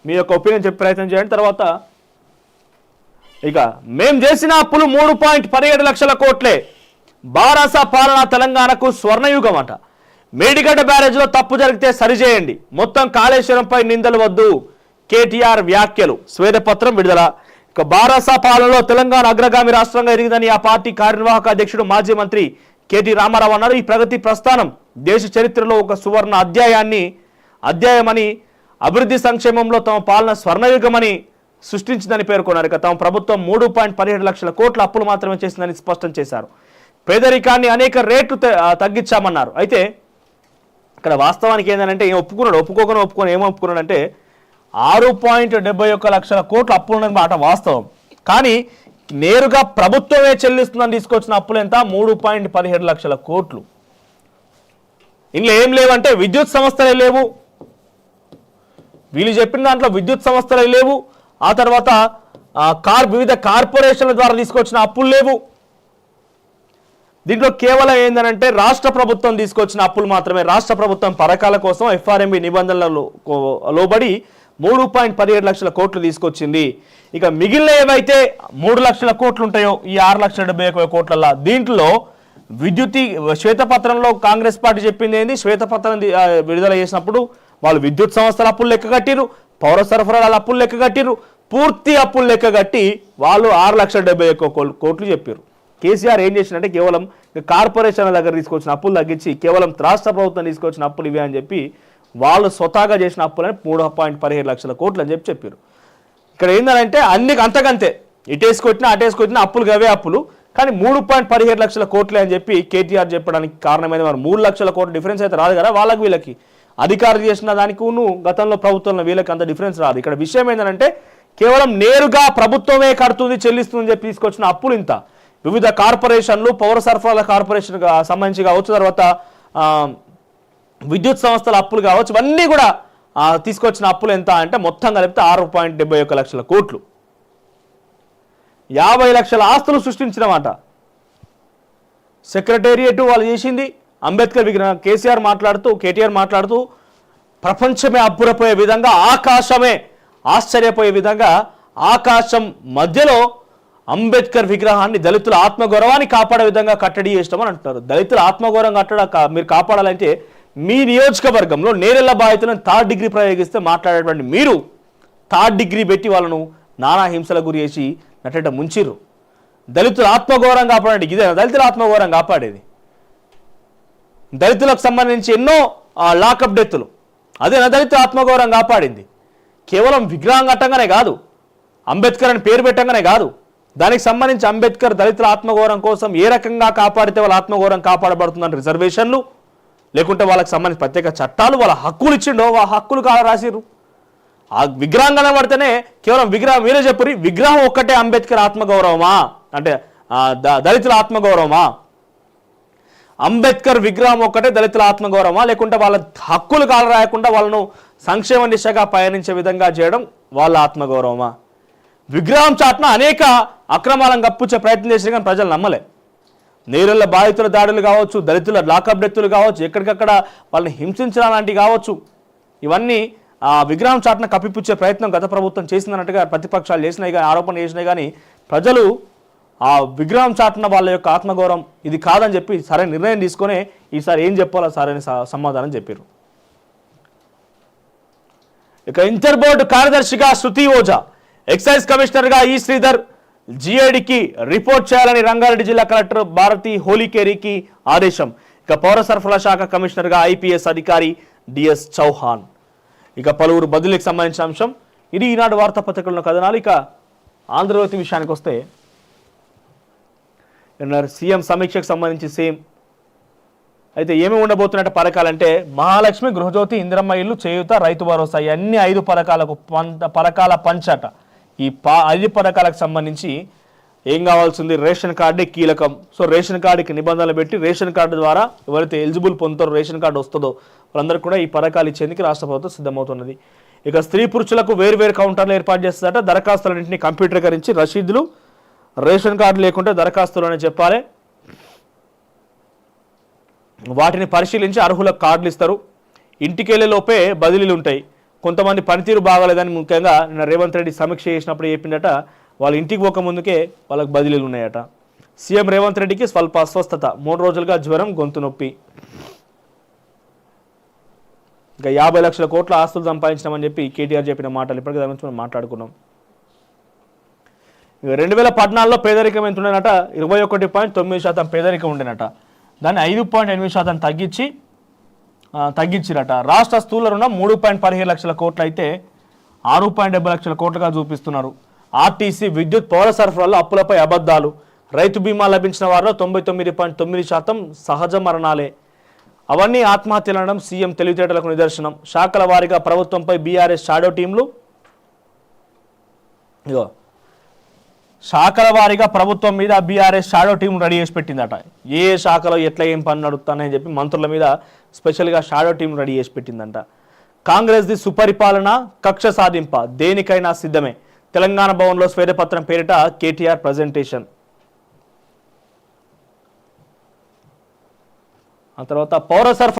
మీ యొక్క ఒపీనియన్ చెప్పే ప్రయత్నం చేయండి. తర్వాత ఇక మేం చేసిన అప్పులు 3.17 లక్షల కోట్లే, బారాస పాలన తెలంగాణకు స్వర్ణయుగం అట. మేడిగడ్డ బ్యారేజ్లో తప్పు జరిగితే సరిచేయండి, మొత్తం కాళేశ్వరంపై నిందలు వద్దు, కేటీఆర్ వ్యాఖ్యలు. శ్వేతపత్రం విడుదల. ఇక బారాస పాలనలో తెలంగాణ అగ్రగామి రాష్ట్రంగా ఎదిగిందని ఆ పార్టీ కార్యనిర్వాహక అధ్యక్షుడు మాజీ మంత్రి కేటీ రామారావు అన్నారు. ఈ ప్రగతి ప్రస్థానం దేశ చరిత్రలో ఒక సువర్ణ అధ్యాయమని, అభివృద్ధి సంక్షేమంలో తమ పాలన స్వర్ణయుగమని సృష్టించిందని పేర్కొన్నారు. ఇక తమ ప్రభుత్వం 3.17 లక్షల కోట్ల అప్పులు మాత్రమే చేసిందని స్పష్టం చేశారు. పేదరికాన్ని అనేక రేట్లు తగ్గించామన్నారు. అయితే ఇక్కడ వాస్తవానికి ఏంటంటే ఒప్పుకోని ఏమొప్పుకున్నాడంటే 6.71 లక్షల కోట్ల అప్పులు ఉన్న మాట వాస్తవం. కానీ నేరుగా ప్రభుత్వమే చెల్లిస్తుందని తీసుకొచ్చిన అప్పులు ఎంత? 3.17 లక్షల కోట్లు. ఇందులో ఏం లేవంటే విద్యుత్ సంస్థలే లేవు, వీళ్ళు చెప్పిన దాంట్లో విద్యుత్ సంస్థలే లేవు. ఆ తర్వాత వివిధ కార్పొరేషన్ల ద్వారా తీసుకొచ్చిన అప్పులు లేవు. దీంట్లో కేవలం ఏంటంటే రాష్ట్ర ప్రభుత్వం తీసుకొచ్చిన అప్పులు మాత్రమే. రాష్ట్ర ప్రభుత్వం పథకాల కోసం ఎఫ్ఆర్ఎంబి నిబంధనలలో లోబడి 3.17 లక్షల కోట్లు తీసుకొచ్చింది. ఇక మిగిలిన ఏవైతే 3 లక్షల కోట్లు ఉంటాయో ఈ 6,71,000 కోట్ల దీంట్లో శ్వేతపత్రంలో కాంగ్రెస్ పార్టీ చెప్పింది ఏంది? శ్వేతపత్రం విడుదల చేసినప్పుడు వాళ్ళు విద్యుత్ సంస్థల అప్పులు లెక్క కట్టిరు, పౌర సరఫరాల అప్పులు లెక్క కట్టిరు, పూర్తి అప్పులు లెక్క కట్టి వాళ్ళు 6,71,000 కోట్లు చెప్పారు. కేసీఆర్ ఏం చేసినంటే కేవలం కార్పొరేషన్ల దగ్గర తీసుకొచ్చిన అప్పులు తగ్గించి కేవలం రాష్ట్ర ప్రభుత్వం తీసుకొచ్చిన అప్పులు ఇవే అని చెప్పి వాళ్ళు స్వతహాగా చేసిన అప్పులని 3.17 లక్షల కోట్లు అని చెప్పారు. ఇక్కడ ఏంటంటే అంతకంతే ఇటేసుకొచ్చినా అటేసుకొచ్చినా అప్పులు గవే అప్పులు, కానీ 3.17 లక్షల కోట్లే అని చెప్పి కేటీఆర్ చెప్పడానికి కారణమైంది. మరి 3 లక్షల కోట్ల డిఫరెన్స్ అయితే రాదు కదా వాళ్ళకి వీళ్ళకి. అధికారులు చేసిన దానికి గతంలో ప్రభుత్వంలో వీళ్ళకి అంత డిఫరెన్స్ రాదు. ఇక్కడ విషయం ఏంటంటే కేవలం నేరుగా ప్రభుత్వమే కడుతుంది చెల్లిస్తుందని చెప్పి తీసుకొచ్చిన అప్పులు ఇంత. వివిధ కార్పొరేషన్లు, పౌర సరఫరాల కార్పొరేషన్ సంబంధించి కావచ్చు, తర్వాత విద్యుత్ సంస్థల అప్పులు కావచ్చు, ఇవన్నీ కూడా తీసుకొచ్చిన అప్పులు ఎంత అంటే మొత్తం కలిపితే 6.71 లక్షల కోట్లు. 50 లక్షల ఆస్తులు సృష్టించినమాట. సెక్రటేరియట్ వాళ్ళు చేసింది, అంబేద్కర్ విగ్రహం. కేటీఆర్ మాట్లాడుతూ ప్రపంచమే అబ్బురపోయే విధంగా, ఆకాశమే ఆశ్చర్యపోయే విధంగా ఆకాశం మధ్యలో అంబేద్కర్ విగ్రహాన్ని దళితుల ఆత్మగౌరవాన్ని కాపాడే విధంగా కట్టడి చేస్తామని అంటున్నారు. దళితుల ఆత్మగౌరవం మీరు కాపాడాలంటే మీ నియోజకవర్గంలో నేరెళ్ల బాధితులను 3rd డిగ్రీ ప్రయోగిస్తే మాట్లాడేటువంటి మీరు 3rd డిగ్రీ పెట్టి వాళ్ళను నానా హింసల గురి చేసి నటట ముంచిర్రు. దళితుల ఆత్మగౌరవం కాపాడండి, ఇదే దళితుల ఆత్మగౌరవం కాపాడేది. దళితులకు సంబంధించి ఎన్నో లాకప్ డెత్తులు, అదే దళితుల ఆత్మగౌరవం కాపాడింది. కేవలం విగ్రహం కట్టంగానే కాదు, అంబేద్కర్ అని పేరు పెట్టంగానే కాదు, దానికి సంబంధించి అంబేద్కర్ దళితుల ఆత్మగౌరవం కోసం ఏ రకంగా కాపాడితే వాళ్ళ ఆత్మగౌరవం కాపాడబడుతుందని రిజర్వేషన్లు, లేకుంటే వాళ్ళకి సంబంధించి ప్రత్యేక చట్టాలు, వాళ్ళ హక్కులు ఇచ్చిండో ఆ హక్కులు రాసిర్రు. ఆ విగ్రహం కనబడితేనే కేవలం విగ్రహం మీరే చెప్పరు, విగ్రహం ఒక్కటే అంబేద్కర్ ఆత్మగౌరవమా అంటే దళితుల ఆత్మగౌరవమా? అంబేద్కర్ విగ్రహం ఒక్కటే దళితుల ఆత్మగౌరవమా, లేకుంటే వాళ్ళ హక్కులు రాయకుండా వాళ్ళను సంక్షేమ దిశగా పయనించే విధంగా చేయడం వాళ్ళ ఆత్మగౌరవమా? విగ్రహం చాటున అనేక అక్రమాలను కప్పుచ్చే ప్రయత్నం చేసిన కానీ ప్రజలు నమ్మలే. నేరుల బాధితుల దాడులు కావచ్చు, దళితుల లాకప్ డెత్తులు కావచ్చు, ఎక్కడికక్కడ వాళ్ళని హింసించడం లాంటివి కావచ్చు, ఇవన్నీ ఆ విగ్రహం చాటున కప్పిపుచ్చే ప్రయత్నం గత ప్రభుత్వం చేసిందన్నట్టుగా ప్రతిపక్షాలు చేసినాయి కానీ, ఆరోపణలు చేసినాయి కానీ, ప్రజలు ఆ విగ్రహం చాటున వాళ్ళ యొక్క ఆత్మగౌరవం ఇది కాదని చెప్పి సరైన నిర్ణయం తీసుకొని ఈసారి ఏం చెప్పాలో సరైన సమాధానం చెప్పారు. ఇక ఇంటర్ బోర్డు కార్యదర్శిగా శృతి ఓజా, ఎక్సైజ్ కమిషనర్గా ఈ శ్రీధర్ జిఐడికి రిపోర్ట్ చేయాలని రంగారెడ్డి జిల్లా కలెక్టర్ భారతి హోలీకేరికి ఆదేశం. ఇక పౌర సరఫరా శాఖ కమిషనర్గా ఐపీఎస్ అధికారి డిఎస్ చౌహాన్. ఇక పలువురు బదిలీకి సంబంధించిన అంశం ఇది ఈనాడు వార్తాపత్రికల్లో కథనాలు. ఇక ఆంధ్రజ్యోతి విషయానికి వస్తే సీఎం సమీక్షకు సంబంధించి సేమ్ అయితే ఏమి ఉండబోతున్నట్టు పథకాలంటే మహాలక్ష్మి, గృహజ్యోతి, ఇందిరమ్మ ఇల్లు, చేయూత, రైతు భరోసా, అన్ని 5 పథకాల పంచట. ఈ 5 పథకాలకు సంబంధించి ఏం కావాల్సింది? రేషన్ కార్డే కీలకం. సో రేషన్ కార్డుకి నిబంధనలు పెట్టి రేషన్ కార్డు ద్వారా ఎవరైతే ఎలిజిబుల్ పొందుతారో, రేషన్ కార్డు వస్తుందో వాళ్ళందరూ కూడా ఈ పథకాలు ఇచ్చేందుకు రాష్ట్ర ప్రభుత్వం సిద్ధమవుతున్నది. ఇక స్త్రీ పురుషులకు వేర్వేరు కౌంటర్లు ఏర్పాటు చేస్తుందట. దరఖాస్తులన్నింటినీ కంప్యూటరీకరించి రసీదులు, రేషన్ కార్డు లేకుంటే దరఖాస్తులు అని చెప్పాలి. వాటిని పరిశీలించి అర్హులకు కార్డులు ఇస్తారు. ఇంటికి వెళ్ళే లోపే బదిలీలు ఉంటాయి. కొంతమంది పనితీరు బాగాలేదని ముఖ్యంగా నిన్న రేవంత్ రెడ్డి సమీక్ష చేసినప్పుడు చెప్పిండట, వాళ్ళ ఇంటికి పోక ముందుకే వాళ్ళకి బదిలీలు ఉన్నాయట. సీఎం రేవంత్ రెడ్డికి స్వల్ప అస్వస్థత, 3 రోజులుగా జ్వరం, గొంతు నొప్పి. ఇంకా 50 లక్షల కోట్ల ఆస్తులు సంపాదించినామని చెప్పి కేటీఆర్ చెప్పిన మాటలు ఇప్పటికీ దాని గురించి మనం మాట్లాడుకున్నాం. 2014లో పేదరికం ఎంత ఉండేనట, 21.9% పేదరికం ఉండేనట. దాన్ని 5.8% తగ్గించిరట. రాష్ట్ర స్థూల రుణం 3.17 లక్షల కోట్లు అయితే 6.70 లక్షల కోట్లుగా చూపిస్తున్నారు. ఆర్టీసీ, విద్యుత్, పౌర సరఫరాలో అప్పులపై అబద్ధాలు. రైతు బీమా లభించిన వారిలో 99.9% సహజ మరణాలే. అవన్నీ ఆత్మహత్యలు అనడం సీఎం తెలివితేటలకు నిదర్శనం. శాఖల వారీగా ప్రభుత్వంపై బీఆర్ఎస్ షాడో టీంలు. ఇగో శాఖల వారీగా ప్రభుత్వం మీద బీఆర్ఎస్ షాడో టీం రెడీ చేసి పెట్టిందట. ఏ శాఖలో ఎట్లా ఏం పని నడుస్తానని చెప్పి మంత్రుల మీద స్పెషల్గా షాడో టీం రెడీ చేసి పెట్టిందంట. కాంగ్రెస్ది సుపరిపాలన, కక్ష సాధింప, దేనికైనా సిద్ధమే. తెలంగాణ భవన్లో శ్వేతపత్రం పేరిట కేటీఆర్ ప్రజెంటేషన్. ఆ తర్వాత పౌర సరఫరా